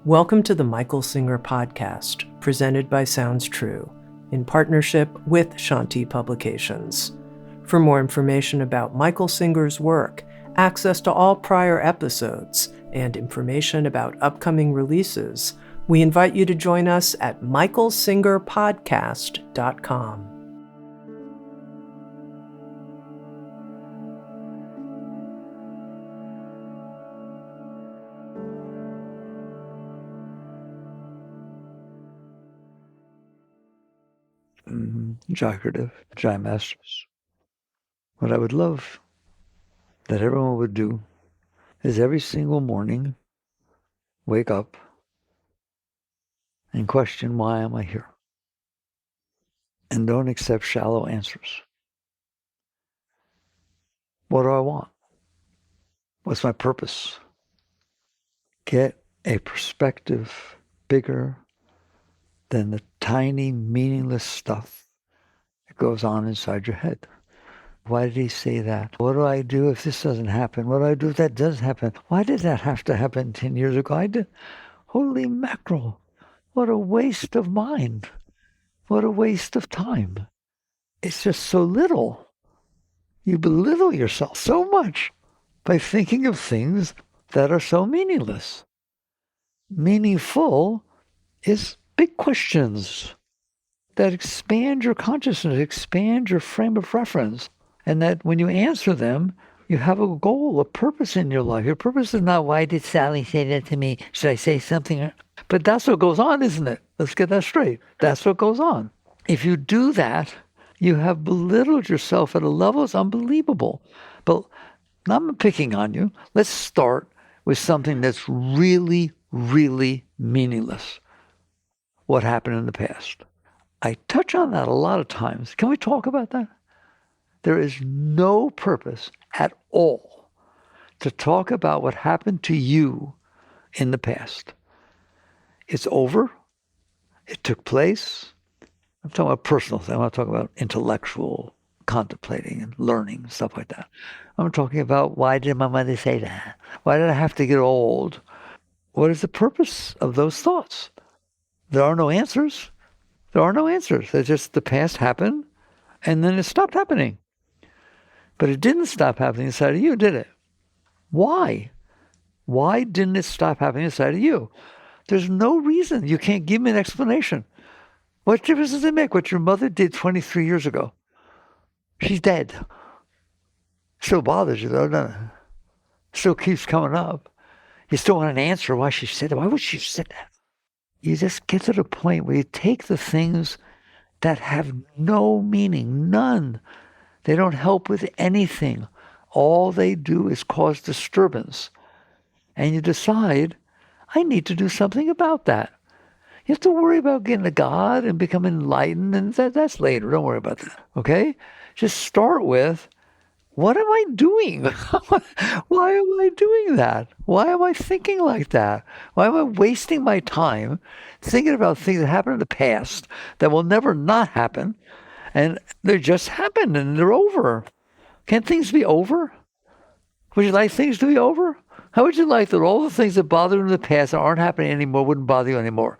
Welcome to the Michael Singer Podcast, presented by Sounds True, in partnership with Shakti Publications. For more information about Michael Singer's work, access to all prior episodes, and information about upcoming releases, we invite you to join us at michaelsingerpodcast.com. Doctorate, Jai Masters. What I would love that everyone would do is every single morning wake up and question, why am I here? And don't accept shallow answers. What do I want? What's my purpose? Get a perspective bigger than the tiny, meaningless stuff that goes on inside your head. Why did he say that? What do I do if this doesn't happen? What do I do if that does happen? Why did that have to happen 10 years ago? Holy mackerel. What a waste of mind. What a waste of time. It's just so little. You belittle yourself so much by thinking of things that are so meaningless. Meaningful is big questions that expand your consciousness, expand your frame of reference, and that when you answer them, you have a goal, a purpose in your life. Your purpose is not, why did Sally say that to me? Should I say something? But that's what goes on, isn't it? Let's get that straight. That's what goes on. If you do that, you have belittled yourself at a level that's unbelievable. But I'm picking on you. Let's start with something that's really, really meaningless. What happened in the past? I touch on that a lot of times. Can we talk about that? There is no purpose at all to talk about what happened to you in the past. It's over. It took place. I'm talking about personal things. I'm not talking about intellectual contemplating and learning, stuff like that. I'm talking about, why did my mother say that? Why did I have to get old? What is the purpose of those thoughts? There are no answers. There are no answers. It's just the past happened, and then it stopped happening. But it didn't stop happening inside of you, did it? Why? Why didn't it stop happening inside of you? There's no reason. You can't give me an explanation. What difference does it make what your mother did 23 years ago? She's dead. Still bothers you, though, doesn't it? Still keeps coming up. You still want an answer why she said that. Why would she have said that? You just get to the point where you take the things that have no meaning, none. They don't help with anything. All they do is cause disturbance. And you decide, I need to do something about that. You have to worry about getting to God and becoming enlightened, and that's later. Don't worry about that, okay? Just start with, what am I doing? Why am I doing that? Why am I thinking like that? Why am I wasting my time thinking about things that happened in the past that will never not happen? And they just happened and they're over. Can't things be over? Would you like things to be over? How would you like that all the things that bothered you in the past that aren't happening anymore wouldn't bother you anymore?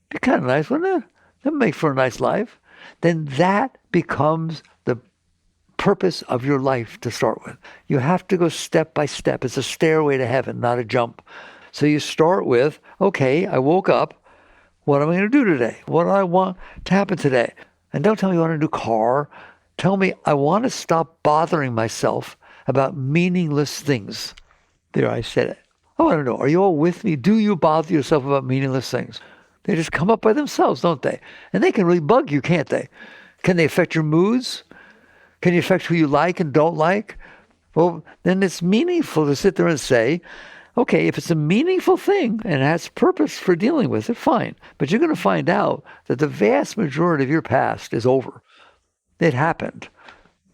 Be kind of nice, wouldn't it? That'd make for a nice life. Then that becomes the purpose of your life to start with. You have to go step by step. It's a stairway to heaven, not a jump. So you start with, okay, I woke up. What am I going to do today? What do I want to happen today? And don't tell me you want a new car. Tell me I want to stop bothering myself about meaningless things. There, I said it. I want to know, are you all with me? Do you bother yourself about meaningless things? They just come up by themselves, don't they? And they can really bug you, can't they? Can they affect your moods? Can you affect who you like and don't like? Well, then it's meaningful to sit there and say, okay, if it's a meaningful thing and it has purpose for dealing with it, fine. But you're going to find out that the vast majority of your past is over. It happened.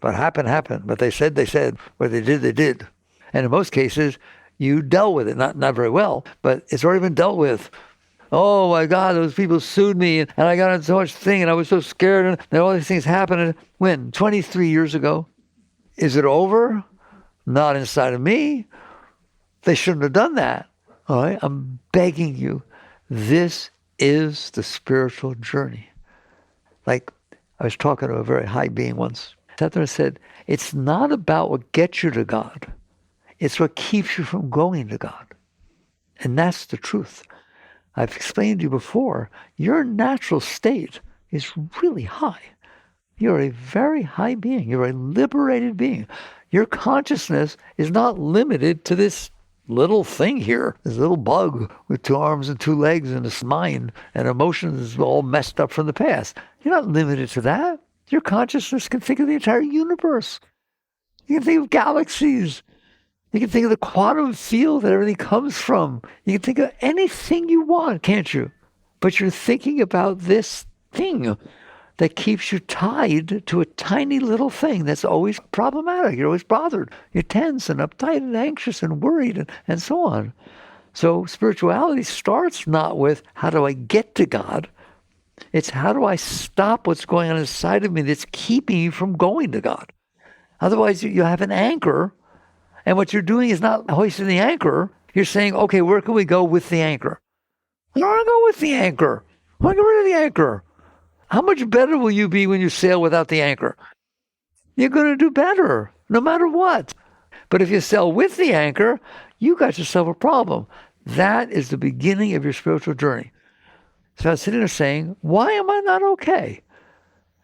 What happened. But they said. What they did. And in most cases, you dealt with it. Not very well, but it's already been dealt with. Oh my God, those people sued me and I got into so much thing and I was so scared and then all these things happened. When? 23 years ago? Is it over? Not inside of me. They shouldn't have done that. All right? I'm begging you, This is the spiritual journey. Like I was talking to a very high being once. Sat there and said, it's not about what gets you to God. It's what keeps you from going to God. And that's the truth. I've explained to you before, your natural state is really high. You're a very high being. You're a liberated being. Your consciousness is not limited to this little thing here, this little bug with 2 arms and 2 legs and this mind and emotions all messed up from the past. You're not limited to that. Your consciousness can think of the entire universe. You can think of galaxies. You can think of the quantum field that everything comes from. You can think of anything you want, can't you? But you're thinking about this thing that keeps you tied to a tiny little thing that's always problematic. You're always bothered. You're tense and uptight and anxious and worried and so on. So spirituality starts not with how do I get to God? It's how do I stop what's going on inside of me that's keeping you from going to God? Otherwise, you have an anchor, and what you're doing is not hoisting the anchor. You're saying, okay, where can we go with the anchor? I don't want to go with the anchor. I want to get rid of the anchor. How much better will you be when you sail without the anchor? You're going to do better, no matter what. But if you sail with the anchor, you got yourself a problem. That is the beginning of your spiritual journey. So I was sitting there saying, why am I not okay?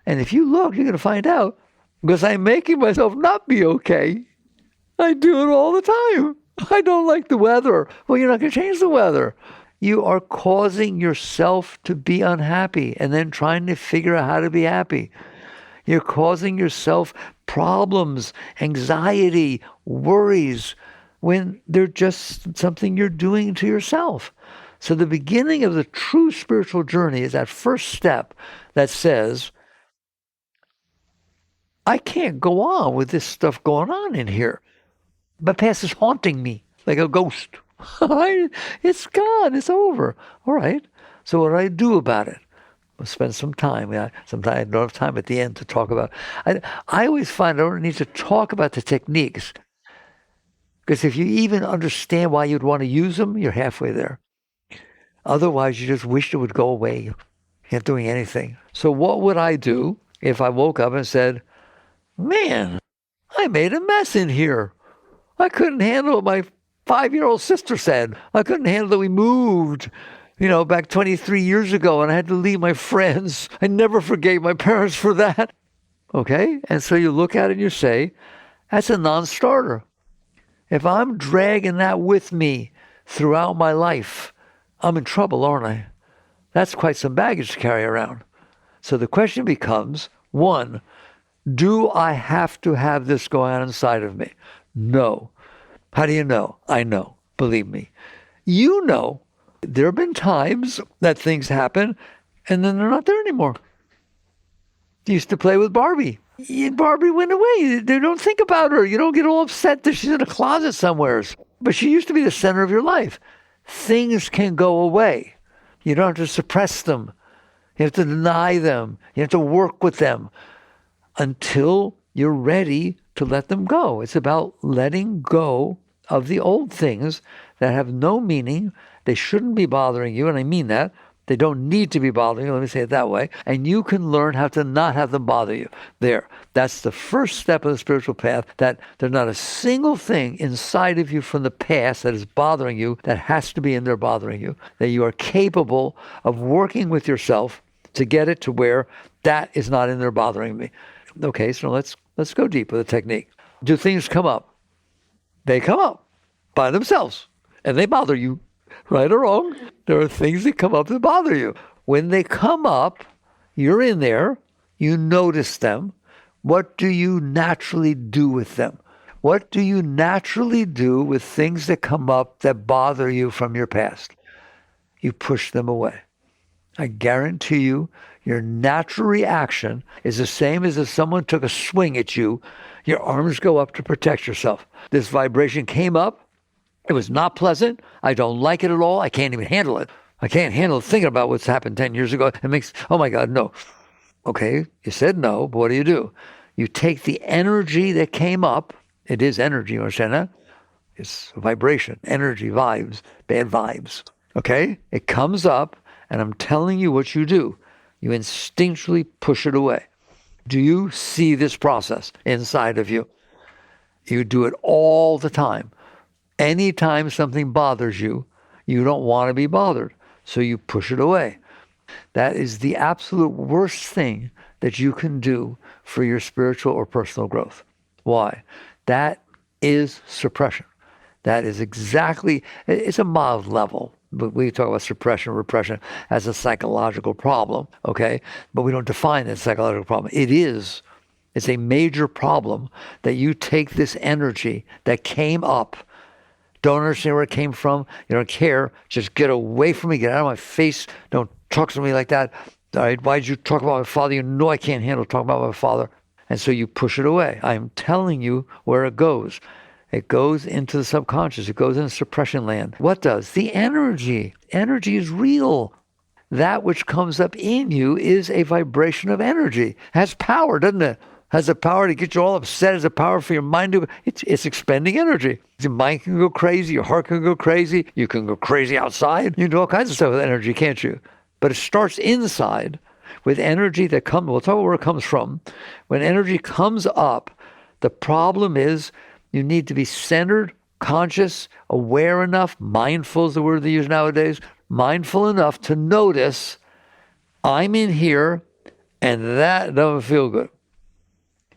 And if you look, you're going to find out, because I'm making myself not be okay. I do it all the time. I don't like the weather. Well, you're not going to change the weather. You are causing yourself to be unhappy and then trying to figure out how to be happy. You're causing yourself problems, anxiety, worries, when they're just something you're doing to yourself. So the beginning of the true spiritual journey is that first step that says, I can't go on with this stuff going on in here. My past is haunting me like a ghost. It's gone. It's over. All right. So what do I do about it? I'll spend some time. Sometimes I don't have time at the end to talk about. I always find I don't need to talk about the techniques, because if you even understand why you'd want to use them, you're halfway there. Otherwise, you just wish it would go away. You're not doing anything. So what would I do if I woke up and said, man, I made a mess in here. I couldn't handle what my 5-year-old sister said. I couldn't handle that we moved, back 23 years ago, and I had to leave my friends. I never forgave my parents for that. Okay? And so you look at it and you say, that's a non-starter. If I'm dragging that with me throughout my life, I'm in trouble, aren't I? That's quite some baggage to carry around. So the question becomes, 1, do I have to have this going on inside of me? No. How do you know? I know. Believe me. You know. There have been times that things happen and then they're not there anymore. You used to play with Barbie. Barbie went away. They don't think about her. You don't get all upset that she's in a closet somewhere. But she used to be the center of your life. Things can go away. You don't have to suppress them. You have to deny them. You have to work with them until you're ready to let them go. It's about letting go of the old things that have no meaning. They shouldn't be bothering you, and I mean that. They don't need to be bothering you, let me say it that way. And you can learn how to not have them bother you. There. That's the first step of the spiritual path, that there's not a single thing inside of you from the past that is bothering you that has to be in there bothering you. That you are capable of working with yourself to get it to where that is not in there bothering me. Okay, so let's go deep with the technique. Do things come up? They come up by themselves, and they bother you. Right or wrong, there are things that come up that bother you. When they come up, you're in there, you notice them. What do you naturally do with them? What do you naturally do with things that come up that bother you from your past? You push them away. I guarantee you, your natural reaction is the same as if someone took a swing at you. Your arms go up to protect yourself. This vibration came up. It was not pleasant. I don't like it at all. I can't even handle it. I can't handle thinking about what's happened 10 years ago. It makes, oh my God, no. Okay, you said no, but what do? You take the energy that came up. It is energy, you understand that? It's vibration, energy, vibes, bad vibes. Okay? It comes up, and I'm telling you what you do. You instinctually push it away. Do you see this process inside of you? You do it all the time. Anytime something bothers you, you don't want to be bothered, so you push it away. That is the absolute worst thing that you can do for your spiritual or personal growth. Why? That is suppression. That is exactly, it's a mild level. But we talk about suppression, repression as a psychological problem, okay? But we don't define it as a psychological problem. It's a major problem that you take this energy that came up, don't understand where it came from, you don't care, just get away from me, get out of my face, don't talk to me like that. All right, why did you talk about my father? You know I can't handle talking about my father. And so you push it away. I'm telling you where it goes. It goes into the subconscious. It goes into suppression land. What does? The energy. Energy is real. That which comes up in you is a vibration of energy. It has power, doesn't it? Has the power to get you all upset. Has the power for your mind to... It's expending energy. Your mind can go crazy. Your heart can go crazy. You can go crazy outside. You can do all kinds of stuff with energy, can't you? But it starts inside with energy that comes... We'll talk about where it comes from. When energy comes up, the problem is... You need to be centered, conscious, aware enough, mindful is the word they use nowadays, mindful enough to notice, I'm in here and that doesn't feel good.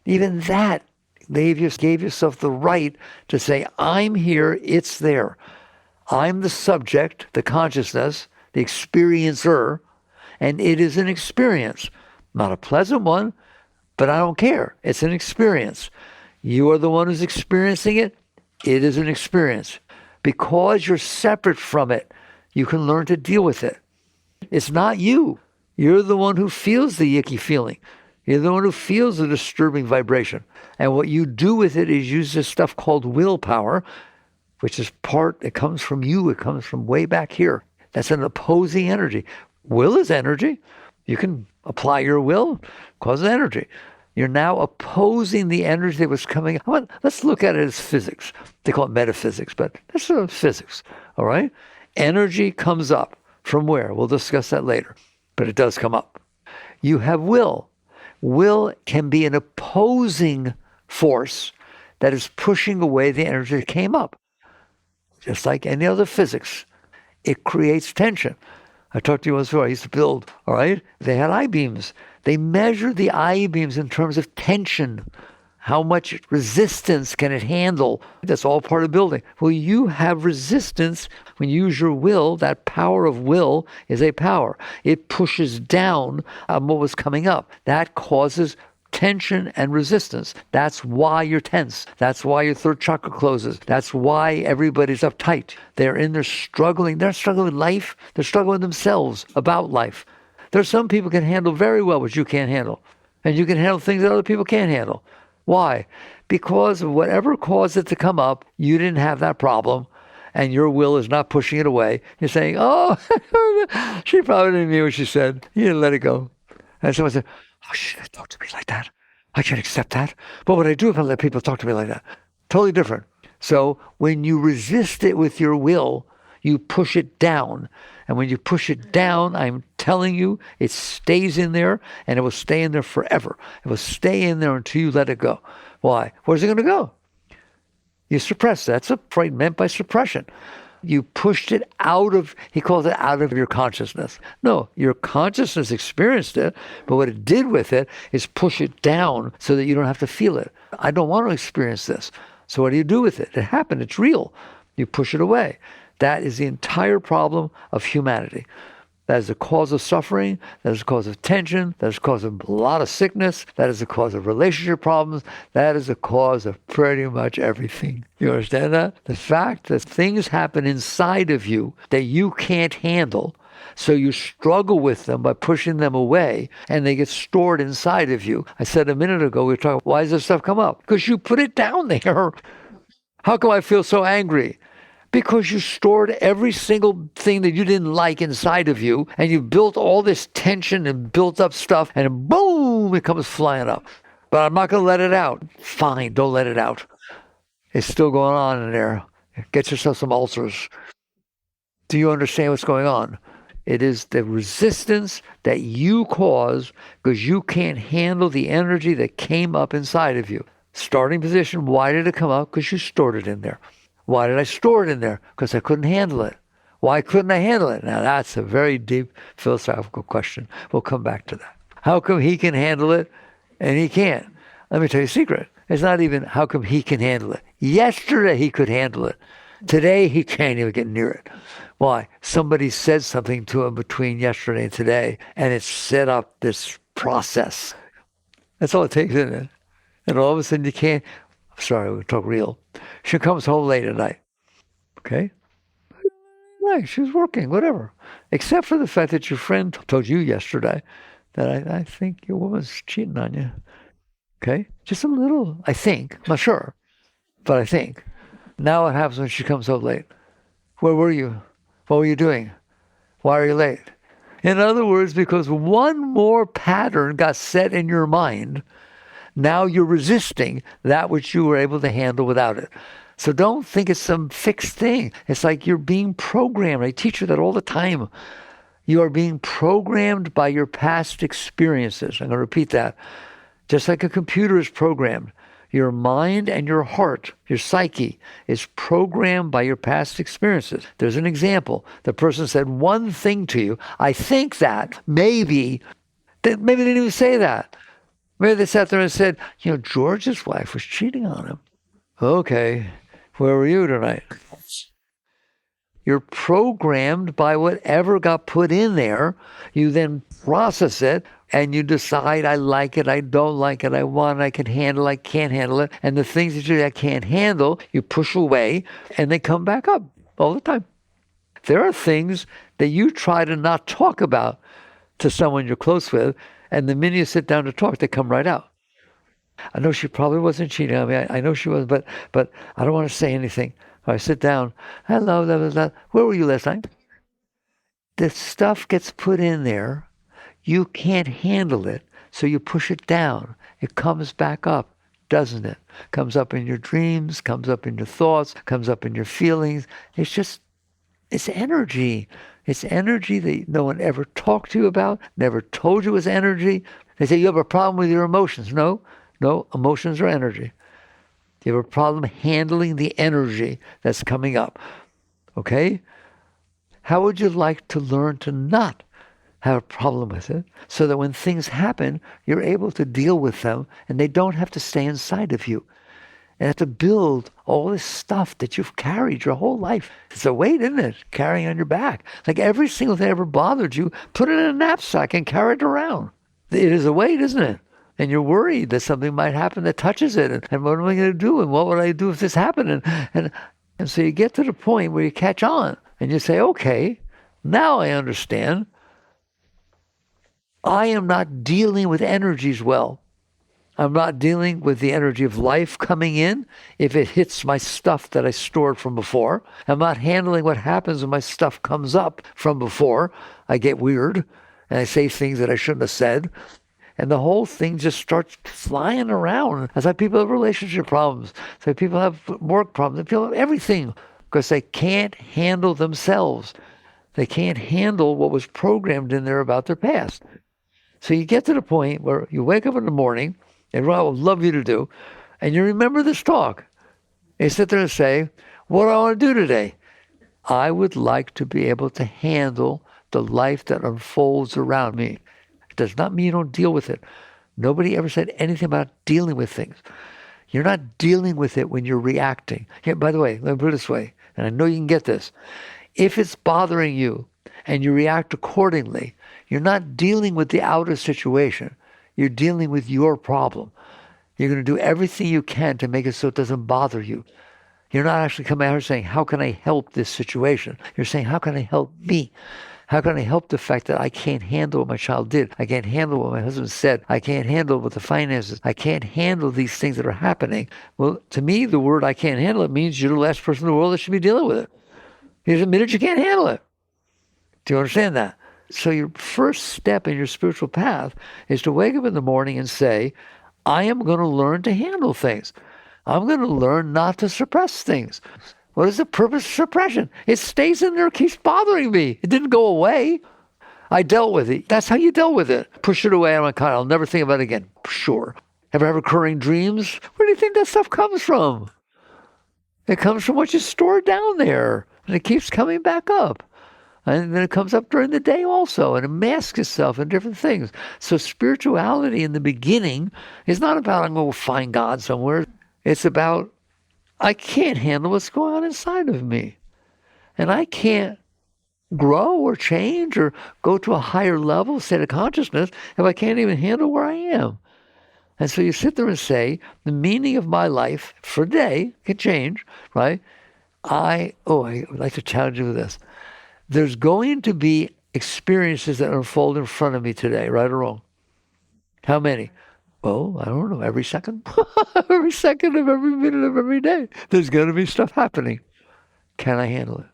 Even that, they just gave yourself the right to say, I'm here, it's there. I'm the subject, the consciousness, the experiencer, and it is an experience. Not a pleasant one, but I don't care. It's an experience. You are the one who's experiencing it. It is an experience. Because you're separate from it, you can learn to deal with it. It's not you. You're the one who feels the icky feeling. You're the one who feels the disturbing vibration. And what you do with it is use this stuff called willpower, which is it comes from you. It comes from way back here. That's an opposing energy. Will is energy. You can apply your will, cause energy. You're now opposing the energy that was coming. Let's look at it as physics. They call it metaphysics, but that's sort of physics, all right? Energy comes up. From where? We'll discuss that later, but it does come up. You have will. Will can be an opposing force that is pushing away the energy that came up. Just like any other physics, it creates tension. I talked to you once before. I used to build, all right? They had I-beams. They measured the I-beams in terms of tension. How much resistance can it handle? That's all part of building. Well, you have resistance when you use your will. That power of will is a power. It pushes down on what was coming up. That causes tension and resistance. That's why you're tense. That's why your third chakra closes. That's why everybody's uptight. They're in there struggling. They're struggling with life. They're struggling with themselves about life. There's some people can handle very well what you can't handle. And you can handle things that other people can't handle. Why? Because of whatever caused it to come up, you didn't have that problem. And your will is not pushing it away. You're saying, oh, she probably didn't mean what she said. You didn't let it go. And someone said, oh, she didn't talk to me like that. I can't accept that. What would I do if I let people talk to me like that? Totally different. So when you resist it with your will, you push it down. And when you push it down, I'm telling you, it stays in there, and it will stay in there forever. It will stay in there until you let it go. Why? Where's it going to go? You suppress. That's what Freud meant by suppression. You pushed it out of, he calls it out of your consciousness. No, your consciousness experienced it, but what it did with it is push it down so that you don't have to feel it. I don't want to experience this. So what do you do with it? It happened. It's real. You push it away. That is the entire problem of humanity. That is the cause of suffering. That is the cause of tension. That is the cause of a lot of sickness. That is the cause of relationship problems. That is the cause of pretty much everything. You understand that? The fact that things happen inside of you that you can't handle, so you struggle with them by pushing them away, and they get stored inside of you. I said a minute ago, we were talking, why does this stuff come up? Because you put it down there. How come I feel so angry? Because you stored every single thing that you didn't like inside of you, and you built all this tension and built up stuff, and boom, it comes flying up. But I'm not going to let it out. Fine, don't let it out. It's still going on in there. Get yourself some ulcers. Do you understand what's going on? It is the resistance that you cause because you can't handle the energy that came up inside of you. Starting position, why did it come up? Because you stored it in there. Why did I store it in there? Because I couldn't handle it. Why couldn't I handle it? Now that's a very deep philosophical question. We'll come back to that. How come he can handle it and he can't? Let me tell you a secret. It's not even how come he can handle it. Yesterday he could handle it. Today he can't even get near it. Why? Somebody said something to him between yesterday and today, and it set up this process. That's all it takes, isn't it? And all of a sudden you can't. Sorry, we'll talk real. She comes home late at night. Okay? Right, she was working, whatever. Except for the fact that your friend told you yesterday that I think your woman's cheating on you. Okay? Just a little, I think. I'm not sure, but I think. Now what happens when she comes home late? Where were you? What were you doing? Why are you late? In other words, because one more pattern got set in your mind, now you're resisting that which you were able to handle without it. So don't think it's some fixed thing. It's like you're being programmed. I teach you that all the time. You are being programmed by your past experiences. I'm going to repeat that. Just like a computer is programmed. Your mind and your heart, your psyche, is programmed by your past experiences. There's an example. The person said one thing to you. I think that maybe they didn't even say that. Maybe they sat there and said, George's wife was cheating on him. Okay, where were you tonight? You're programmed by whatever got put in there. You then process it and you decide, I like it, I don't like it, I want it, I can handle it, I can't handle it. And the things that you can't handle, you push away and they come back up all the time. There are things that you try to not talk about to someone you're close with, and the minute you sit down to talk, they come right out. I know she probably wasn't cheating on me. I know she wasn't, but I don't want to say anything. I sit down. Hello, blah, blah, blah. Where were you last night? The stuff gets put in there. You can't handle it, so you push it down. It comes back up, doesn't it? Comes up in your dreams, comes up in your thoughts, comes up in your feelings. It's energy. It's energy that no one ever talked to you about, never told you was energy. They say, you have a problem with your emotions. No, emotions are energy. You have a problem handling the energy that's coming up. Okay? How would you like to learn to not have a problem with it so that when things happen, you're able to deal with them and they don't have to stay inside of you and have to build all this stuff that you've carried your whole life? It's a weight, isn't it? Carrying on your back. Like every single thing that ever bothered you, put it in a knapsack and carry it around. It is a weight, isn't it? And you're worried that something might happen that touches it. And what am I going to do? And what would I do if this happened? And so you get to the point where you catch on and you say, okay, now I understand. I am not dealing with energies well. I'm not dealing with the energy of life coming in if it hits my stuff that I stored from before. I'm not handling what happens when my stuff comes up from before. I get weird and I say things that I shouldn't have said. And the whole thing just starts flying around. That's why people have relationship problems. That's why people have work problems. People have everything because they can't handle themselves. They can't handle what was programmed in there about their past. So you get to the point where you wake up in the morning, and what I would love you to do, and you remember this talk. And you sit there and say, what do I want to do today? I would like to be able to handle the life that unfolds around me. It does not mean you don't deal with it. Nobody ever said anything about dealing with things. You're not dealing with it when you're reacting. Here, by the way, let me put it this way, and I know you can get this. If it's bothering you and you react accordingly, you're not dealing with the outer situation. You're dealing with your problem. You're going to do everything you can to make it so it doesn't bother you. You're not actually coming out here saying, how can I help this situation? You're saying, how can I help me? How can I help the fact that I can't handle what my child did? I can't handle what my husband said. I can't handle what the finances. I can't handle these things that are happening. Well, to me, the word I can't handle it means you're the last person in the world that should be dealing with it. You just admitted you can't handle it. Do you understand that? So your first step in your spiritual path is to wake up in the morning and say, I am going to learn to handle things. I'm going to learn not to suppress things. What is the purpose of suppression? It stays in there, keeps bothering me. It didn't go away. I dealt with it. That's how you dealt with it. Push it away. I'm like, I'll never think about it again. Sure. Ever have recurring dreams? Where do you think that stuff comes from? It comes from what you stored down there. And it keeps coming back up. And then it comes up during the day also. And it masks itself in different things. So spirituality in the beginning is not about I'm going to find God somewhere. It's about I can't handle what's going on inside of me. And I can't grow or change or go to a higher level, state of consciousnness, if I can't even handle where I am. And so you sit there and say, the meaning of my life for a day can change, right? I would like to challenge you with this. There's going to be experiences that unfold in front of me today, right or wrong? How many? Well, I don't know, every second. Every second of every minute of every day. There's going to be stuff happening. Can I handle it?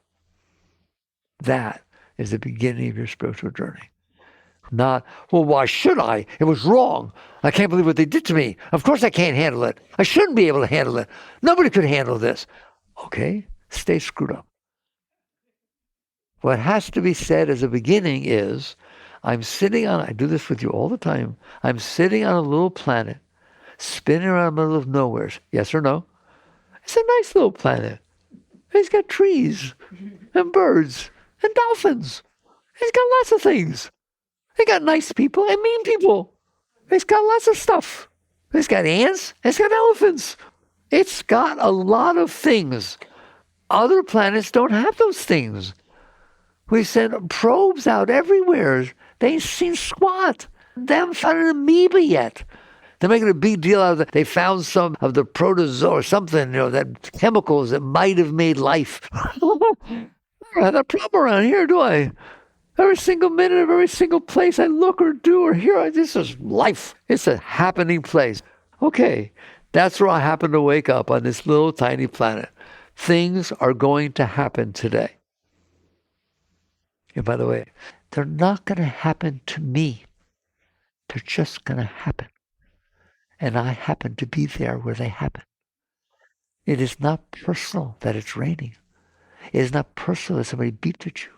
That is the beginning of your spiritual journey. Not, well, why should I? It was wrong. I can't believe what they did to me. Of course I can't handle it. I shouldn't be able to handle it. Nobody could handle this. Okay, stay screwed up. What has to be said as a beginning is, I do this with you all the time, I'm sitting on a little planet, spinning around the middle of nowhere. Yes or no? It's a nice little planet. It's got trees and birds and dolphins. It's got lots of things. It's got nice people and mean people. It's got lots of stuff. It's got ants. It's got elephants. It's got a lot of things. Other planets don't have those things. We sent probes out everywhere. They ain't seen squat. They haven't found an amoeba yet. They're making a big deal out of it. They found some of the protozoa or something, that chemicals that might have made life. I don't have that problem around here, do I? Every single minute of every single place I look or do or hear, this is life. It's a happening place. Okay, that's where I happen to wake up on this little tiny planet. Things are going to happen today. And by the way, they're not going to happen to me. They're just going to happen. And I happen to be there where they happen. It is not personal that it's raining. It is not personal that somebody beeped at you.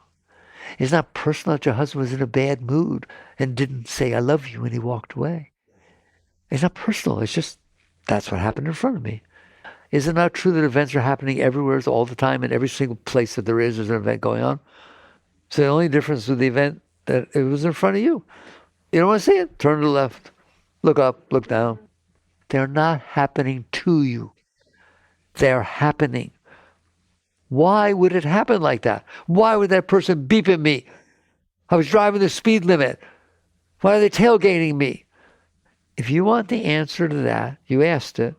It's not personal that your husband was in a bad mood and didn't say, I love you, when he walked away. It's not personal. It's just, that's what happened in front of me. Is it not true that events are happening everywhere all the time, in every single place that there's an event going on? So the only difference with the event, that it was in front of you. You don't want to see it? Turn to the left. Look up, look down. They're not happening to you. They're happening. Why would it happen like that? Why would that person beep at me? I was driving the speed limit. Why are they tailgating me? If you want the answer to that, you asked it,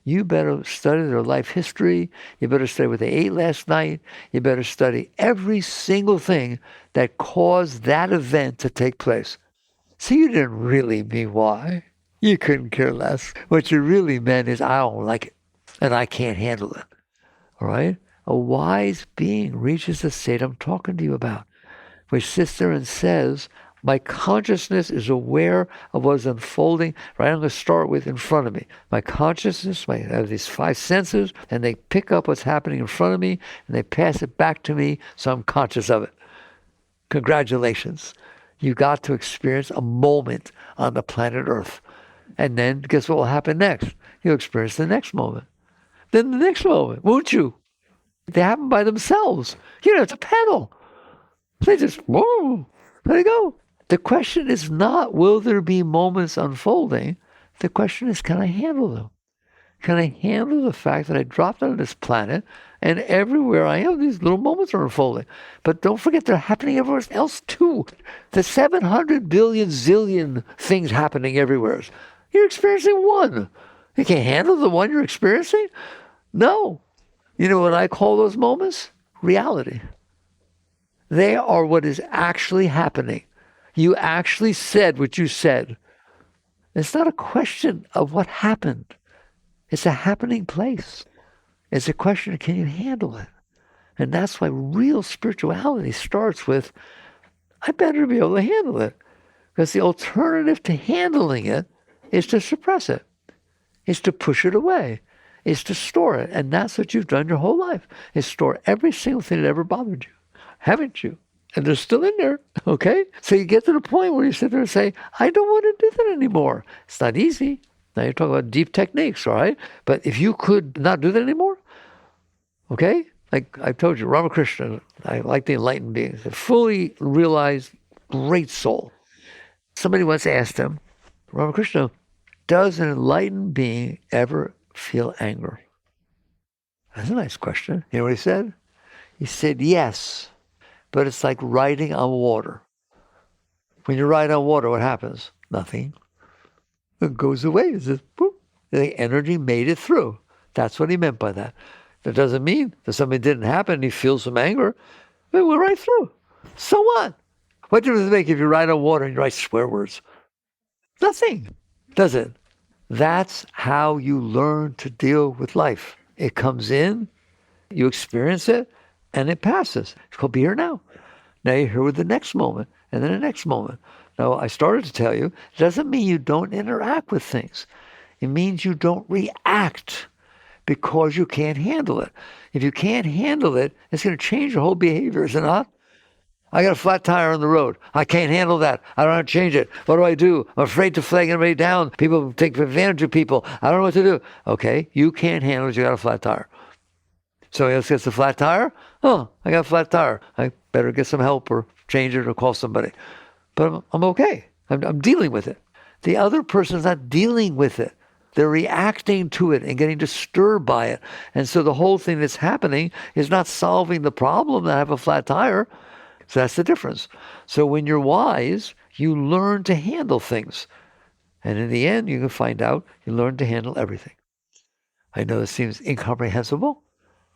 you better study their life history. You better study what they ate last night. You better study every single thing that caused that event to take place. So you didn't really mean why. You couldn't care less. What you really meant is, I don't like it, and I can't handle it. All right? A wise being reaches the state I'm talking to you about, which sits there and says, my consciousness is aware of what is unfolding. Right, I'm going to start with in front of me. My consciousness, I have these five senses, and they pick up what's happening in front of me, and they pass it back to me, so I'm conscious of it. Congratulations. You got to experience a moment on the planet Earth. And then guess what will happen next? You'll experience the next moment. Then the next moment, won't you? They happen by themselves. You don't have to pedal. They just, whoa, there you go. The question is not, will there be moments unfolding? The question is, can I handle them? Can I handle the fact that I dropped on this planet and everywhere I am, these little moments are unfolding? But don't forget, they're happening everywhere else too. The 700 billion zillion things happening everywhere. You're experiencing one. You can't handle the one you're experiencing? No. You know what I call those moments? Reality. They are what is actually happening. You actually said what you said. It's not a question of what happened. It's a happening place. It's a question of, can you handle it? And that's why real spirituality starts with, I better be able to handle it. Because the alternative to handling it is to suppress it. Is to push it away. is to store it. And that's what you've done your whole life, is store every single thing that ever bothered you. Haven't you? And they're still in there, okay? So you get to the point where you sit there and say, I don't want to do that anymore. It's not easy. Now you're talking about deep techniques, all right? But if you could not do that anymore, okay? Like I told you, Ramakrishna, I like the enlightened beings, a fully realized great soul. Somebody once asked him, Ramakrishna, does an enlightened being ever feel anger? That's a nice question. You know what he said? He said, yes, but it's like riding on water. When you ride on water, what happens? Nothing. It goes away. It's just, boop. The energy made it through. That's what he meant by that. That doesn't mean that something didn't happen and he feels some anger. It went right through. So what? What difference does it make if you ride on water and you write swear words? Nothing, does it? That's how you learn to deal with life. It comes in, you experience it, and it passes. It's called be here now. Now you're here with the next moment, and then the next moment. Now, I started to tell you, it doesn't mean you don't interact with things. It means you don't react because you can't handle it. If you can't handle it, it's going to change your whole behavior, is it not? I got a flat tire on the road. I can't handle that. I don't know how to change it. What do? I'm afraid to flag anybody down. People take advantage of people. I don't know what to do. Okay, you can't handle it. You got a flat tire. Somebody else gets a flat tire. Oh, I got a flat tire. I better get some help or change it or call somebody. But I'm okay. I'm dealing with it. The other person's not dealing with it. They're reacting to it and getting disturbed by it. And so the whole thing that's happening is not solving the problem that I have a flat tire. So that's the difference. So when you're wise, you learn to handle things. And in the end, you can find out you learn to handle everything. I know this seems incomprehensible,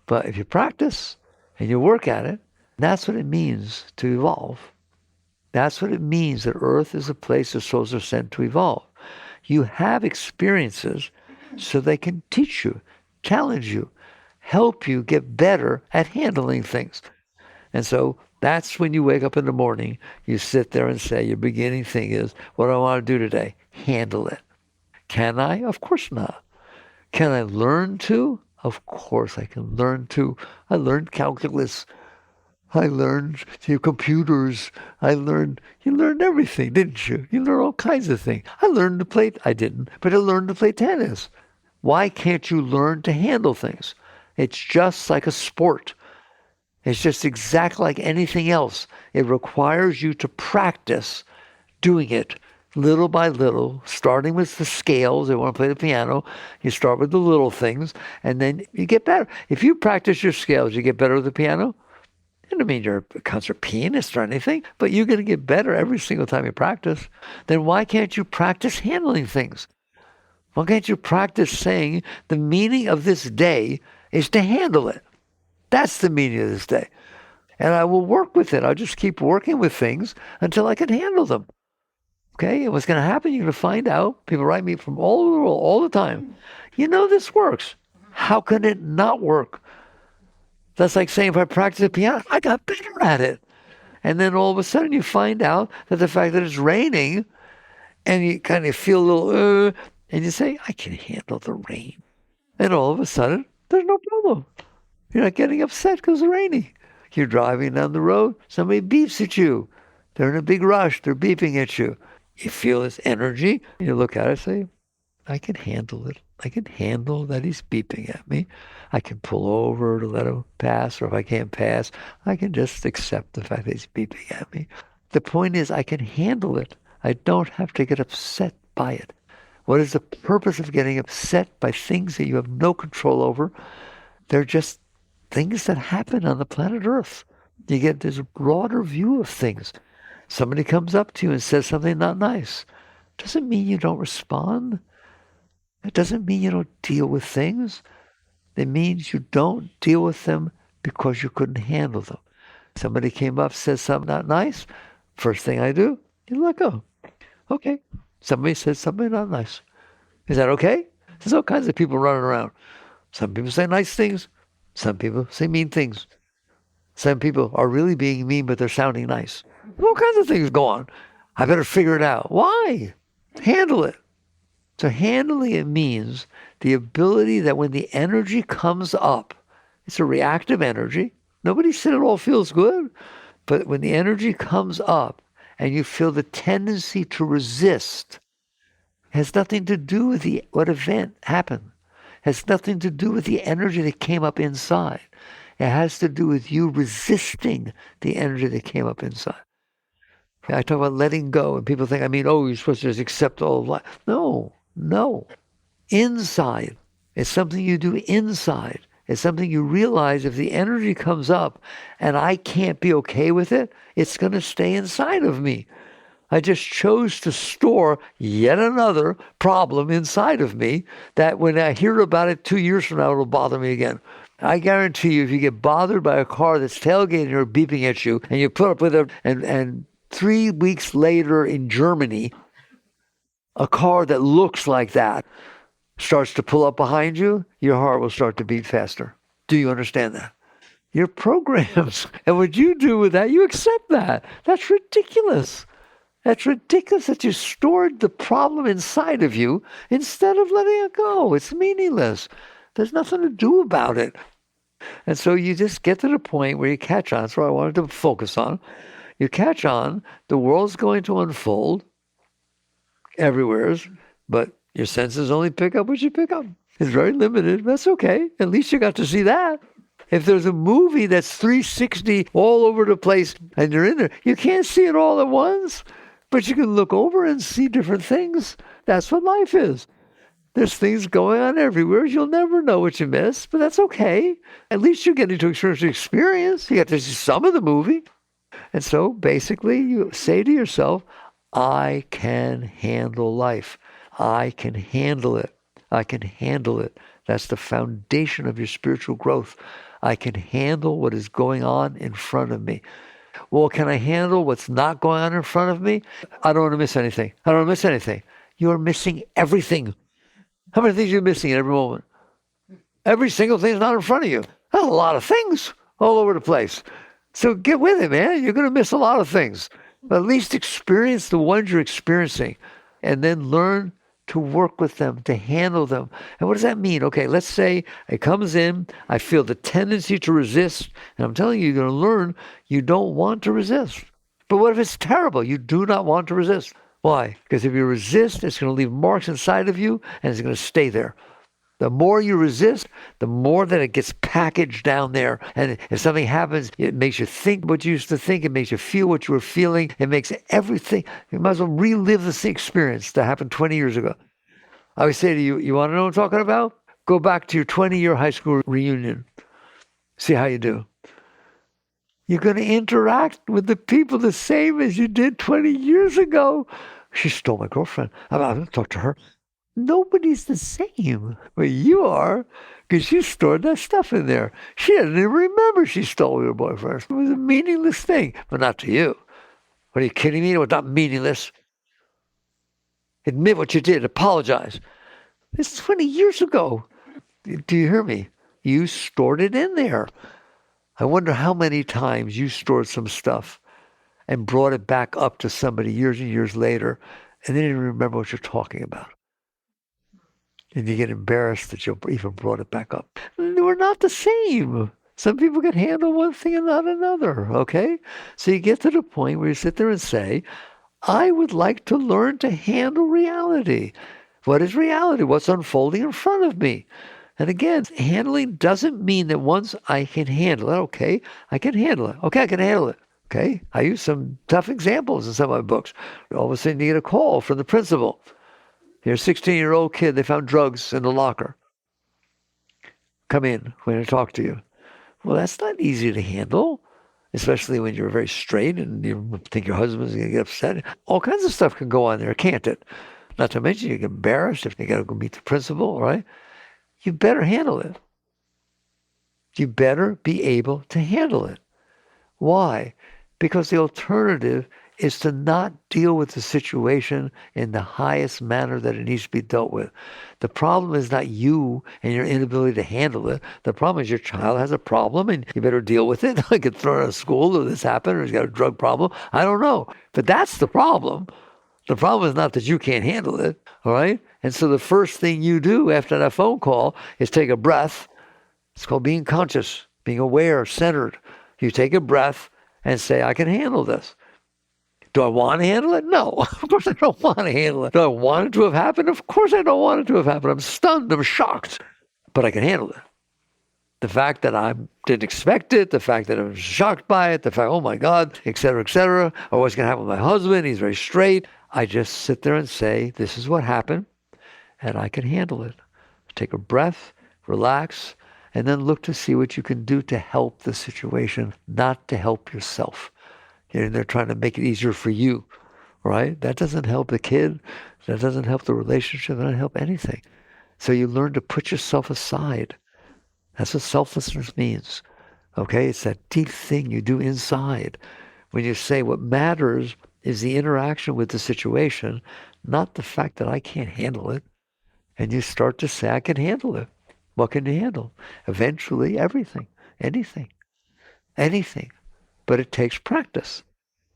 but if you practice and you work at it, that's what it means to evolve. That's what it means that Earth is a place that souls are sent to evolve. You have experiences so they can teach you, challenge you, help you get better at handling things. And so that's when you wake up in the morning, you sit there and say, your beginning thing is, what do I want to do today? Handle it. Can I? Of course not. Can I learn to? Of course I can learn to. I learned calculus. I learned computers. You learned everything, didn't you? You learned all kinds of things. I learned to play, I didn't, but I learned to play tennis. Why can't you learn to handle things? It's just like a sport. It's just exactly like anything else. It requires you to practice doing it little by little, starting with the scales. They want to play the piano. You start with the little things, and then you get better. If you practice your scales, you get better with the piano. It doesn't mean you're a concert pianist or anything, but you're going to get better every single time you practice. Then why can't you practice handling things? Why can't you practice saying the meaning of this day is to handle it? That's the meaning of this day. And I will work with it. I'll just keep working with things until I can handle them. Okay? And what's going to happen, you're going to find out, people write me from all over the world all the time, you know this works. How can it not work? That's like saying if I practice the piano, I got better at it. And then all of a sudden you find out that the fact that it's raining and you kind of feel a little, and you say, I can handle the rain. And all of a sudden, there's no problem. You're not getting upset because it's raining. You're driving down the road, somebody beeps at you. They're in a big rush, they're beeping at you. You feel this energy, and you look at it and say, I can handle it. I can handle that he's beeping at me. I can pull over to let him pass, or if I can't pass, I can just accept the fact that he's beeping at me. The point is, I can handle it. I don't have to get upset by it. What is the purpose of getting upset by things that you have no control over? They're just things that happen on the planet Earth. You get this broader view of things. Somebody comes up to you and says something not nice. Doesn't mean you don't respond. It doesn't mean you don't deal with things. It means you don't deal with them because you couldn't handle them. Somebody came up, says something not nice. First thing I do, you let go. Okay. Somebody says something not nice. Is that okay? There's all kinds of people running around. Some people say nice things. Some people say mean things. Some people are really being mean, but they're sounding nice. All kinds of things go on. I better figure it out. Why? Handle it. So handling it means the ability that when the energy comes up, it's a reactive energy. Nobody said it all feels good. But when the energy comes up and you feel the tendency to resist, it has nothing to do with what event happened. It has nothing to do with the energy that came up inside. It has to do with you resisting the energy that came up inside. I talk about letting go, and people think, you're supposed to just accept all of life. No. Inside. It's something you do inside. It's something you realize if the energy comes up and I can't be okay with it, it's going to stay inside of me. I just chose to store yet another problem inside of me that when I hear about it 2 years from now, it'll bother me again. I guarantee you, if you get bothered by a car that's tailgating or beeping at you and you put up with it, and 3 weeks later in Germany, a car that looks like that starts to pull up behind you, your heart will start to beat faster. Do you understand that? Your programs. And what you do with that, you accept that. That's ridiculous. That's ridiculous that you stored the problem inside of you instead of letting it go. It's meaningless. There's nothing to do about it. And so you just get to the point where you catch on. That's what I wanted to focus on. You catch on. The world's going to unfold everywhere, but your senses only pick up what you pick up. It's very limited. That's okay. At least you got to see that. If there's a movie that's 360 all over the place and you're in there, you can't see it all at once, but you can look over and see different things. That's what life is. There's things going on everywhere. You'll never know what you missed, but that's okay. At least you're getting to experience the experience. You get to see some of the movie. And so basically you say to yourself, I can handle life. I can handle it. I can handle it. That's the foundation of your spiritual growth. I can handle what is going on in front of me. Well, can I handle what's not going on in front of me? I don't want to miss anything. I don't want to miss anything. You're missing everything. How many things are you missing at every moment? Every single thing is not in front of you. That's a lot of things all over the place. So get with it, man. You're going to miss a lot of things. But at least experience the ones you're experiencing and then learn to work with them, to handle them. And what does that mean? Okay, let's say it comes in, I feel the tendency to resist, and I'm telling you, you're going to learn you don't want to resist. But what if it's terrible? You do not want to resist. Why? Because if you resist, it's going to leave marks inside of you, and it's going to stay there. The more you resist, the more that it gets packaged down there. And if something happens, it makes you think what you used to think. It makes you feel what you were feeling. It makes everything. You might as well relive the same experience that happened 20 years ago. I always say to you, you want to know what I'm talking about? Go back to your 20-year high school reunion. See how you do. You're going to interact with the people the same as you did 20 years ago. She stole my girlfriend. I'm going to talk to her. Nobody's the same. But you are, because you stored that stuff in there. She doesn't even remember she stole your boyfriend. It was a meaningless thing, but not to you. What, are you kidding me? It was not meaningless. Admit what you did. Apologize. It's 20 years ago. Do you hear me? You stored it in there. I wonder how many times you stored some stuff and brought it back up to somebody years and years later, and they didn't even remember what you're talking about. And you get embarrassed that you even brought it back up. We're not the same. Some people can handle one thing and not another, okay? So you get to the point where you sit there and say, I would like to learn to handle reality. What is reality? What's unfolding in front of me? And again, handling doesn't mean that once I can handle it, okay, I can handle it. Okay, I can handle it. Okay, I use some tough examples in some of my books. All of a sudden you get a call from the principal. You're a 16-year-old kid, they found drugs in the locker. Come in, we're going to talk to you. Well, that's not easy to handle, especially when you're very straight and you think your husband's going to get upset. All kinds of stuff can go on there, can't it? Not to mention you get embarrassed if you got to go meet the principal, right? You better handle it. You better be able to handle it. Why? Because the alternative is to not deal with the situation in the highest manner that it needs to be dealt with. The problem is not you and your inability to handle it. The problem is your child has a problem and you better deal with it. I get thrown out of school or this happened or he's got a drug problem. I don't know. But that's the problem. The problem is not that you can't handle it, all right? And so the first thing you do after that phone call is take a breath. It's called being conscious, being aware, centered. You take a breath and say, I can handle this. Do I want to handle it? No, of course I don't want to handle it. Do I want it to have happened? Of course I don't want it to have happened. I'm stunned. I'm shocked. But I can handle it. The fact that I didn't expect it, the fact that I was shocked by it, the fact, oh my God, et cetera, or what's going to happen with my husband, he's very straight. I just sit there and say, this is what happened, and I can handle it. Take a breath, relax, and then look to see what you can do to help the situation, not to help yourself. And they're trying to make it easier for you, right? That doesn't help the kid. That doesn't help the relationship. That doesn't help anything. So you learn to put yourself aside. That's what selflessness means. Okay? It's that deep thing you do inside. When you say what matters is the interaction with the situation, not the fact that I can't handle it. And you start to say, I can handle it. What can you handle? Eventually, everything, anything. But it takes practice.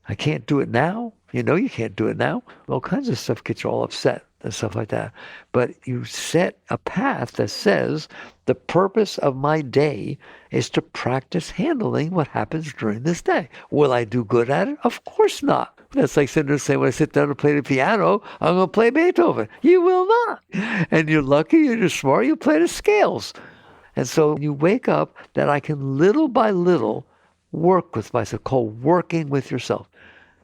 I can't do it now. You know you can't do it now. All kinds of stuff gets you all upset and stuff like that. But you set a path that says the purpose of my day is to practice handling what happens during this day. Will I do good at it? Of course not. That's like sitting there saying, when I sit down to play the piano, I'm going to play Beethoven. You will not. And you're lucky and you're smart, you play the scales. And so you wake up that I can little by little work with myself, called working with yourself.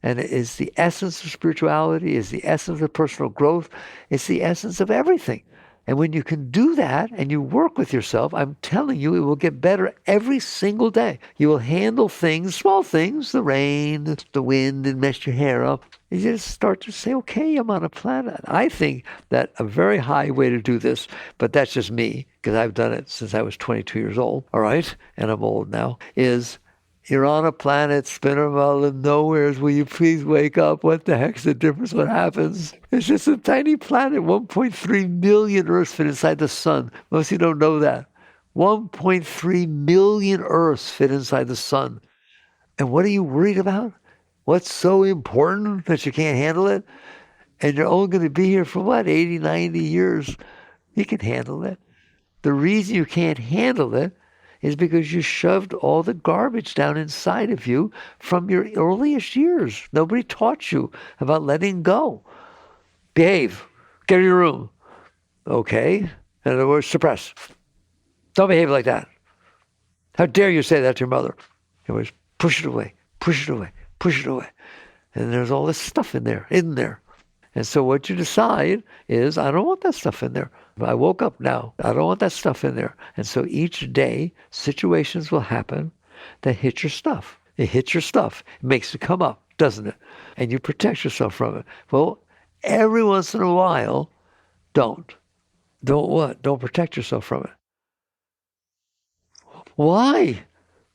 And it is the essence of spirituality, is the essence of personal growth. It's the essence of everything. And when you can do that and you work with yourself, I'm telling you, it will get better every single day. You will handle things, small things, the rain, the wind, and mess your hair up. You just start to say, okay, I'm on a planet. I think that a very high way to do this, but that's just me, because I've done it since I was 22 years old, all right? And I'm old now, is you're on a planet spinning around in nowheres. Will you please wake up? What the heck's the difference? What happens? It's just a tiny planet. 1.3 million Earths fit inside the sun. Most of you don't know that. 1.3 million Earths fit inside the sun. And what are you worried about? What's so important that you can't handle it? And you're only going to be here for what, 80, 90 years? You can handle it. The reason you can't handle it is because you shoved all the garbage down inside of you from your earliest years. Nobody taught you about letting go. Behave. Get in your room. Okay? In other words, suppress. Don't behave like that. How dare you say that to your mother? In other words, push it away, push it away, push it away. And there's all this stuff in there. And so what you decide is, I don't want that stuff in there. I woke up now. I don't want that stuff in there. And so each day, situations will happen that hit your stuff. It hits your stuff. It makes it come up, doesn't it? And you protect yourself from it. Well, every once in a while, don't. Don't what? Don't protect yourself from it. Why?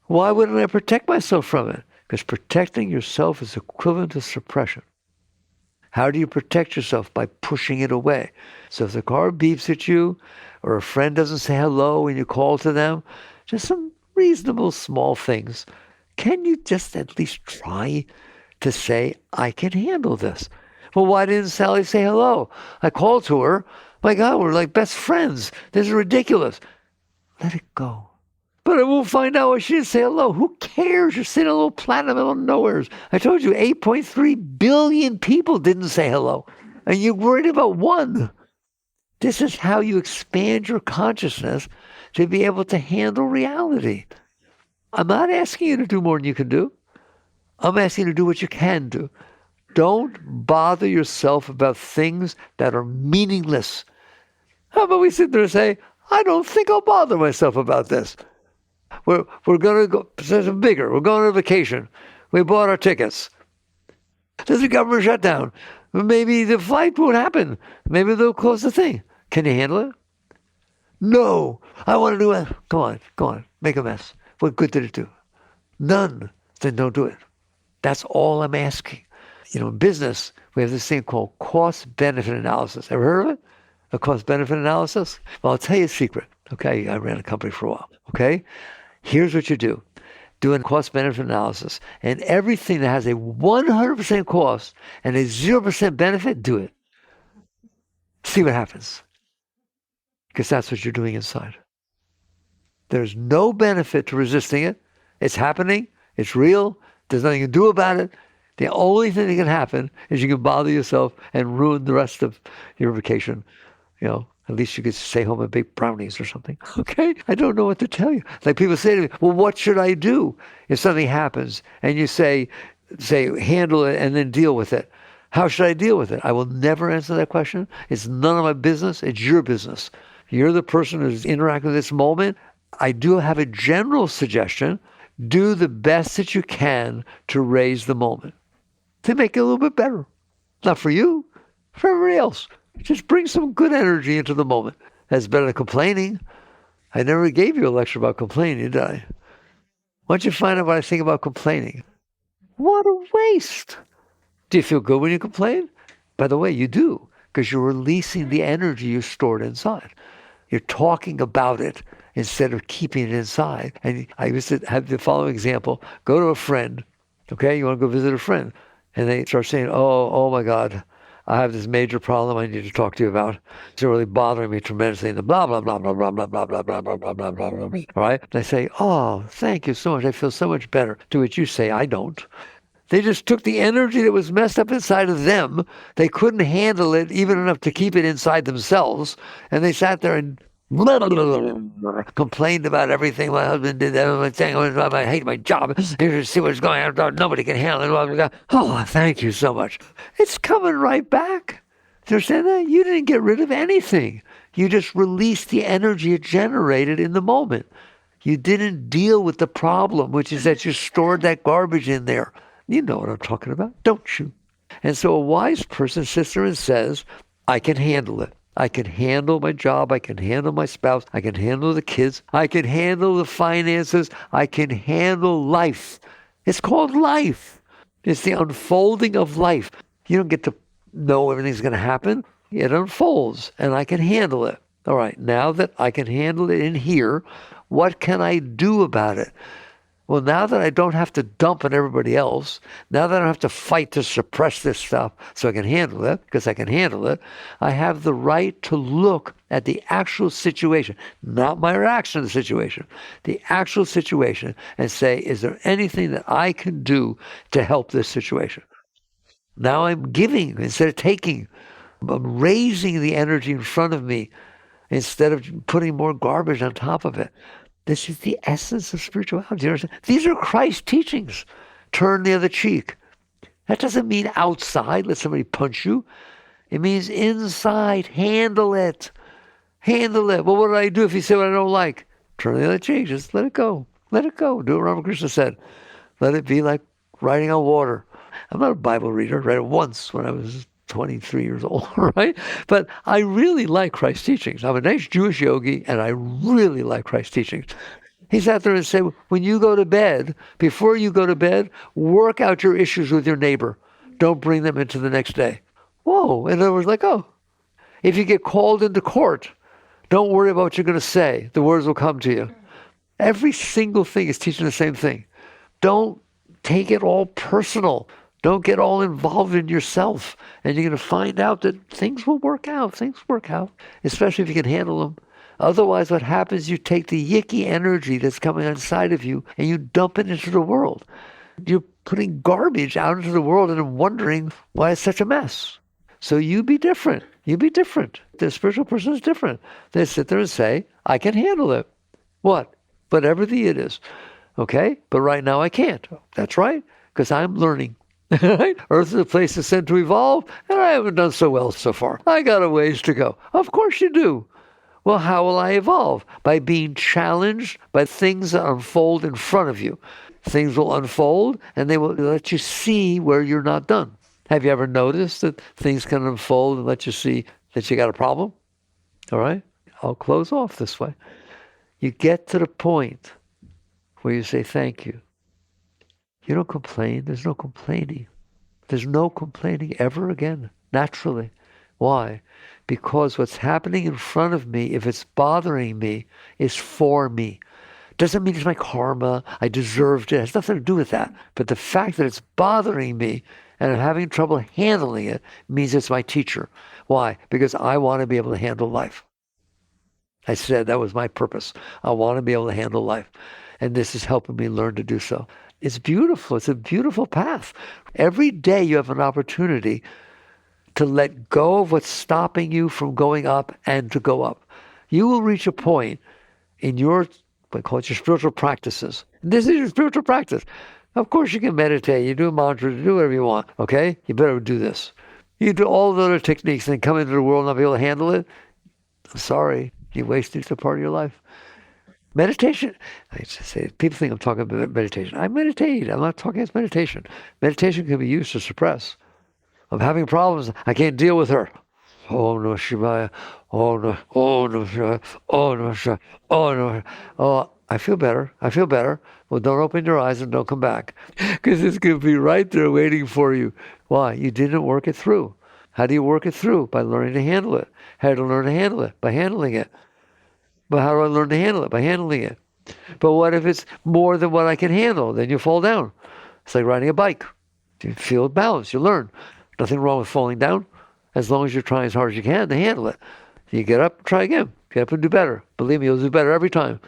Why wouldn't I protect myself from it? Because protecting yourself is equivalent to suppression. How do you protect yourself? By pushing it away. So if the car beeps at you, or a friend doesn't say hello when you call to them, just some reasonable small things, can you just at least try to say, I can handle this? Well, why didn't Sally say hello? I called to her. My God, we're like best friends. This is ridiculous. Let it go. But I won't find out why she didn't say hello. Who cares? You're sitting in a little planet in the middle of nowhere. I told you 8.3 billion people didn't say hello. And you're worried about one. This is how you expand your consciousness to be able to handle reality. I'm not asking you to do more than you can do. I'm asking you to do what you can do. Don't bother yourself about things that are meaningless. How about we sit there and say, I don't think I'll bother myself about this. We're going to go something bigger. We're going on vacation. We bought our tickets. There's a government shutdown. Maybe the flight won't happen. Maybe they'll close the thing. Can you handle it? No. I want to do it. Go on. Make a mess. What good did it do? None. Then don't do it. That's all I'm asking. You know, in business, we have this thing called cost-benefit analysis. Ever heard of it? A cost-benefit analysis? Well, I'll tell you a secret. Okay, I ran a company for a while. Okay? Here's what you do. Do a cost-benefit analysis. And everything that has a 100% cost and a 0% benefit, do it. See what happens. Because that's what you're doing inside. There's no benefit to resisting it. It's happening. It's real. There's nothing you can do about it. The only thing that can happen is you can bother yourself and ruin the rest of your vacation. At least you could stay home and bake brownies or something. Okay? I don't know what to tell you. Like people say to me, well, what should I do if something happens? And you say, handle it and then deal with it. How should I deal with it? I will never answer that question. It's none of my business. It's your business. You're the person who's interacting with this moment. I do have a general suggestion. Do the best that you can to raise the moment, to make it a little bit better. Not for you, for everybody else. Just bring some good energy into the moment. That's better than complaining. I never gave you a lecture about complaining, did I? Why don't you find out what I think about complaining? What a waste. Do you feel good when you complain? By the way, you do, because you're releasing the energy you stored inside. You're talking about it instead of keeping it inside. And I used to have the following example. Go to a friend, okay? You want to go visit a friend. And they start saying, oh my God, I have this major problem I need to talk to you about. It's really bothering me tremendously. And the blah, blah, blah, blah, blah, blah, blah, blah, blah, blah, blah, blah, blah, blah. All right? And I say, oh, thank you so much. I feel so much better. To which you say, I don't. They just took the energy that was messed up inside of them. They couldn't handle it even enough to keep it inside themselves. And they sat there and complained about everything. My husband did that. I hate my job. You should see what's going on. Nobody can handle it. Oh, thank you so much. It's coming right back. Do you understand that? You didn't get rid of anything. You just released the energy it generated in the moment. You didn't deal with the problem, which is that you stored that garbage in there. You know what I'm talking about, don't you? And so a wise person sits there and says, I can handle it. I can handle my job. I can handle my spouse. I can handle the kids. I can handle the finances. I can handle life. It's called life. It's the unfolding of life. You don't get to know everything's going to happen. It unfolds, and I can handle it. All right, now that I can handle it in here, what can I do about it? Well, now that I don't have to dump on everybody else, now that I don't have to fight to suppress this stuff so I can handle it, because I can handle it, I have the right to look at the actual situation, not my reaction to the situation, the actual situation, and say, is there anything that I can do to help this situation? Now I'm giving instead of taking. I'm raising the energy in front of me instead of putting more garbage on top of it. This is the essence of spirituality. These are Christ's teachings. Turn the other cheek. That doesn't mean outside, let somebody punch you. It means inside, handle it. Handle it. Well, what do I do if you say what I don't like? Turn the other cheek. Just let it go. Let it go. Do what Ramakrishna said. Let it be like riding on water. I'm not a Bible reader. I read it once when I was 23 years old, right? But I really like Christ's teachings. I'm a nice Jewish yogi, and I really like Christ's teachings. He sat there and said, when you go to bed, before you go to bed, work out your issues with your neighbor. Don't bring them into the next day. Whoa. In other words, like, oh, if you get called into court, don't worry about what you're going to say. The words will come to you. Every single thing is teaching the same thing. Don't take it all personal. Don't get all involved in yourself. And you're going to find out that things will work out. Things work out, especially if you can handle them. Otherwise, what happens, you take the yicky energy that's coming inside of you and you dump it into the world. You're putting garbage out into the world and wondering why it's such a mess. So you be different. You be different. The spiritual person is different. They sit there and say, I can handle it. What? Whatever the it is. Okay? But right now I can't. That's right. Because I'm learning. Right? Earth is a place that's sent to evolve, and I haven't done so well so far. I got a ways to go. Of course you do. Well, how will I evolve? By being challenged by things that unfold in front of you. Things will unfold, and they will let you see where you're not done. Have you ever noticed that things can unfold and let you see that you got a problem? All right? I'll close off this way. You get to the point where you say, thank you. You don't complain. There's no complaining. There's no complaining ever again, naturally. Why? Because what's happening in front of me, if it's bothering me, is for me. Doesn't mean it's my karma. I deserved it. It has nothing to do with that. But the fact that it's bothering me and I'm having trouble handling it means it's my teacher. Why? Because I want to be able to handle life. I said that was my purpose. I want to be able to handle life. And this is helping me learn to do so. It's beautiful. It's a beautiful path. Every day you have an opportunity to let go of what's stopping you from going up and to go up. You will reach a point in your, what I call it, your spiritual practices. This is your spiritual practice. Of course you can meditate, you do mantras, you do whatever you want, okay? You better do this. You do all the other techniques and then come into the world and not be able to handle it. I'm sorry, you wasted a part of your life. Meditation, I just say, people think I'm talking about meditation. I meditate. I'm not talking about meditation. Meditation can be used to suppress. I'm having problems. I can't deal with her. Oh no, Shivaya. Oh no. Oh no, Shivaya. Oh no, Shivaya. Oh no. Oh, I feel better. I feel better. Well, don't open your eyes and don't come back, because it's going to be right there waiting for you. Why? You didn't work it through. How do you work it through? By learning to handle it. How do you learn to handle it? By handling it. But how do I learn to handle it? By handling it. But what if it's more than what I can handle? Then you fall down. It's like riding a bike. You feel balance. You learn. Nothing wrong with falling down, as long as you're trying as hard as you can to handle it. You get up, try again. Get up and do better. Believe me, you'll do better every time.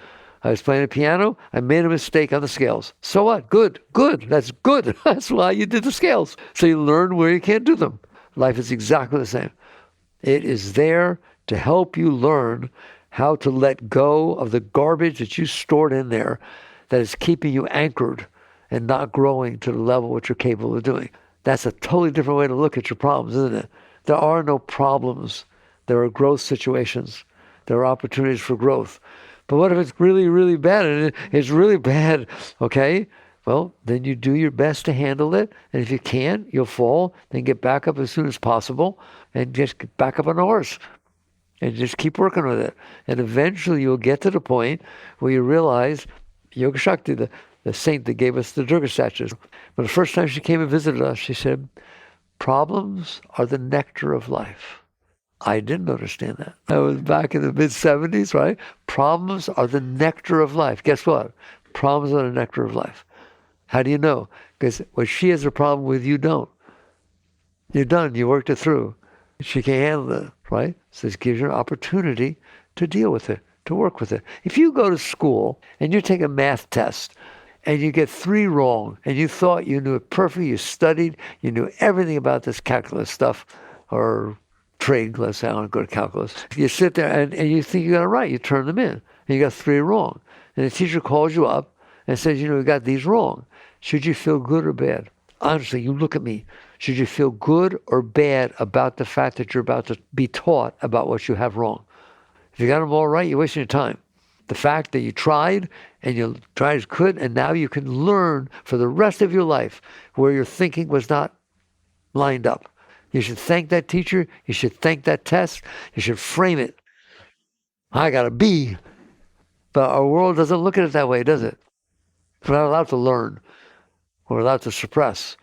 I was playing the piano. I made a mistake on the scales. So what? Good. Good. That's good. That's why you did the scales. So you learn where you can't do them. Life is exactly the same. It is there to help you learn how to let go of the garbage that you stored in there that is keeping you anchored and not growing to the level which you're capable of doing. That's a totally different way to look at your problems, isn't it? There are no problems. There are growth situations. There are opportunities for growth. But what if it's really, really bad? And it's really bad, okay? Well, then you do your best to handle it. And if you can't, you'll fall. Then get back up as soon as possible and just get back up on the horse. And just keep working with it. And eventually you'll get to the point where you realize Yoga Shakti, the saint that gave us the Durga statues. But the first time she came and visited us, she said, problems are the nectar of life. I didn't understand that. That was back in the mid-70s, right? Problems are the nectar of life. Guess what? Problems are the nectar of life. How do you know? Because when she has a problem with, you don't. You're done. You worked it through. She can't handle it, right? So this gives you an opportunity to deal with it, to work with it. If you go to school and you take a math test and you get 3 wrong and you thought you knew it perfectly, you studied, you knew everything about this calculus stuff, or trade, let's say I want to go to calculus. You sit there and you think you got it right. You turn them in and you got 3 wrong. And the teacher calls you up and says, you got these wrong. Should you feel good or bad? Honestly, you look at me. Should you feel good or bad about the fact that you're about to be taught about what you have wrong? If you got them all right, you're wasting your time. The fact that you tried and you tried as good, and now you can learn for the rest of your life where your thinking was not lined up. You should thank that teacher. You should thank that test. You should frame it. I got a B. But our world doesn't look at it that way, does it? We're not allowed to learn. We're allowed to suppress.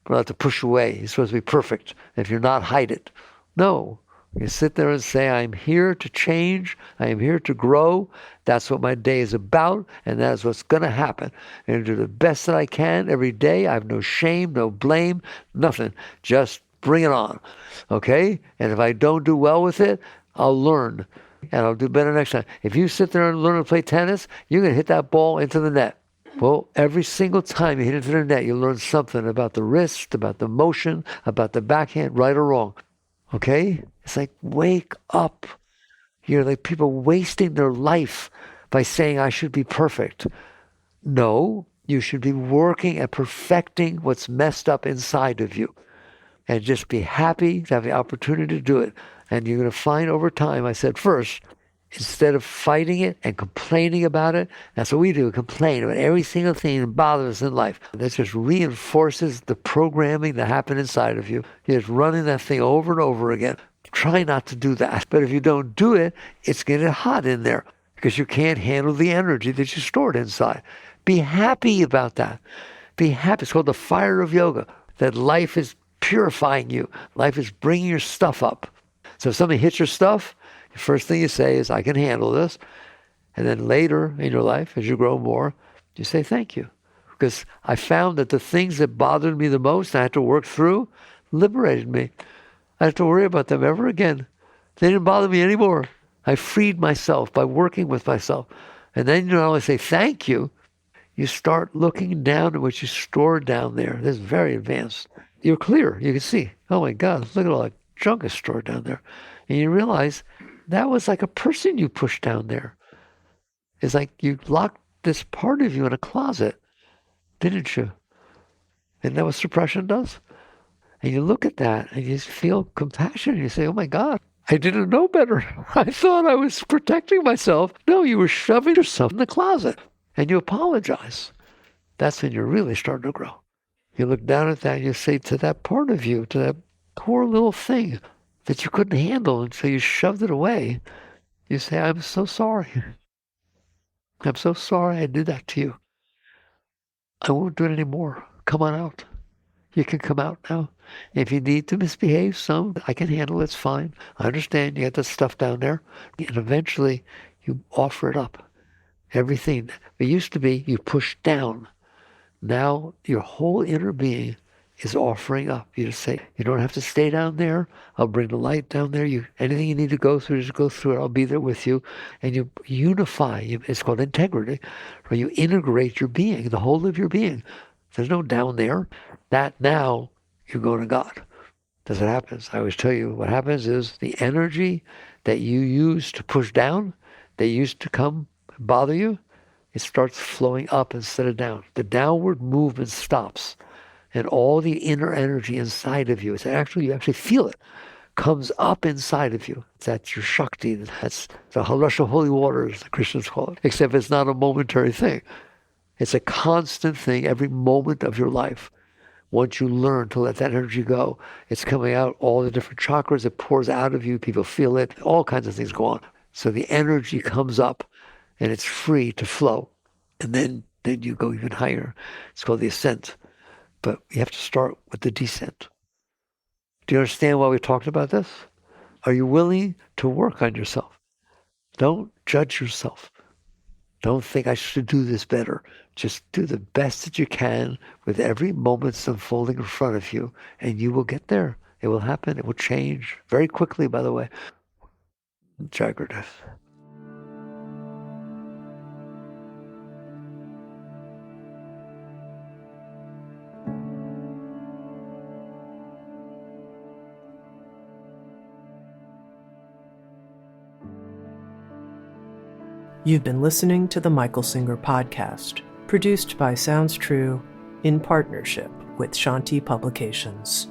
We're allowed to push away. You're supposed to be perfect. If you're not, hide it. No. You sit there and say, I'm here to change. I am here to grow. That's what my day is about, and that's what's going to happen. And do the best that I can every day. I have no shame, no blame, nothing. Just bring it on, okay? And if I don't do well with it, I'll learn, and I'll do better next time. If you sit there and learn to play tennis, you're going to hit that ball into the net. Well, every single time you hit into the net, you learn something about the wrist, about the motion, about the backhand, right or wrong. Okay? It's like, wake up. You're like people wasting their life by saying, I should be perfect. No, you should be working at perfecting what's messed up inside of you. And just be happy to have the opportunity to do it. And you're going to find over time, I said first, instead of fighting it and complaining about it, that's what we do, complain about every single thing that bothers us in life. That just reinforces the programming that happened inside of you. You're just running that thing over and over again. Try not to do that. But if you don't do it, it's going to get hot in there because you can't handle the energy that you stored inside. Be happy about that. Be happy. It's called the fire of yoga, that life is purifying you. Life is bringing your stuff up. So if somebody hits your stuff, the first thing you say is, I can handle this. And then later in your life, as you grow more, you say, thank you. Because I found that the things that bothered me the most, I had to work through, liberated me. I have to worry about them ever again. They didn't bother me anymore. I freed myself by working with myself. And then you not only say thank you, you start looking down at what you stored down there. This is very advanced. You're clear. You can see, oh my God, look at all that junk is stored down there. And you realize that was like a person you pushed down there. It's like you locked this part of you in a closet, didn't you? Isn't that what suppression does? And you look at that and you feel compassion. You say, oh my God, I didn't know better. I thought I was protecting myself. No, you were shoving yourself in the closet. And you apologize. That's when you're really starting to grow. You look down at that and you say to that part of you, to that poor little thing that you couldn't handle, and so you shoved it away, you say, I'm so sorry. I'm so sorry I did that to you. I won't do it anymore. Come on out. You can come out now. If you need to misbehave some, I can handle it. It's fine. I understand you got that stuff down there. And eventually you offer it up. Everything. It used to be you push down. Now your whole inner being is offering up. You just say, you don't have to stay down there. I'll bring the light down there. Anything you need to go through, just go through it. I'll be there with you. And you unify. It's called integrity. Or you integrate your being, the whole of your being. There's no down there. That now you go to God. That's what happens. I always tell you what happens is the energy that you use to push down, that used to come bother you, it starts flowing up instead of down. The downward movement stops. And all the inner energy inside of you, you actually feel it, comes up inside of you. That's your shakti. That's the rush of holy waters, the Christians call it. Except it's not a momentary thing. It's a constant thing every moment of your life. Once you learn to let that energy go, it's coming out, all the different chakras, it pours out of you, people feel it, all kinds of things go on. So the energy comes up and it's free to flow. And then you go even higher. It's called the ascent. But you have to start with the descent. Do you understand why we talked about this? Are you willing to work on yourself? Don't judge yourself. Don't think I should do this better. Just do the best that you can with every moment that's unfolding in front of you, and you will get there. It will happen. It will change very quickly, by the way. Jagrata. You've been listening to the Michael Singer Podcast, produced by Sounds True in partnership with Shanti Publications.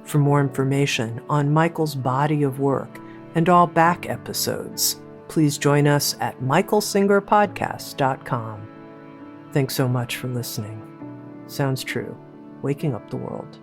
For more information on Michael's body of work and all back episodes, please join us at michaelsingerpodcast.com. Thanks so much for listening. Sounds True, waking up the world.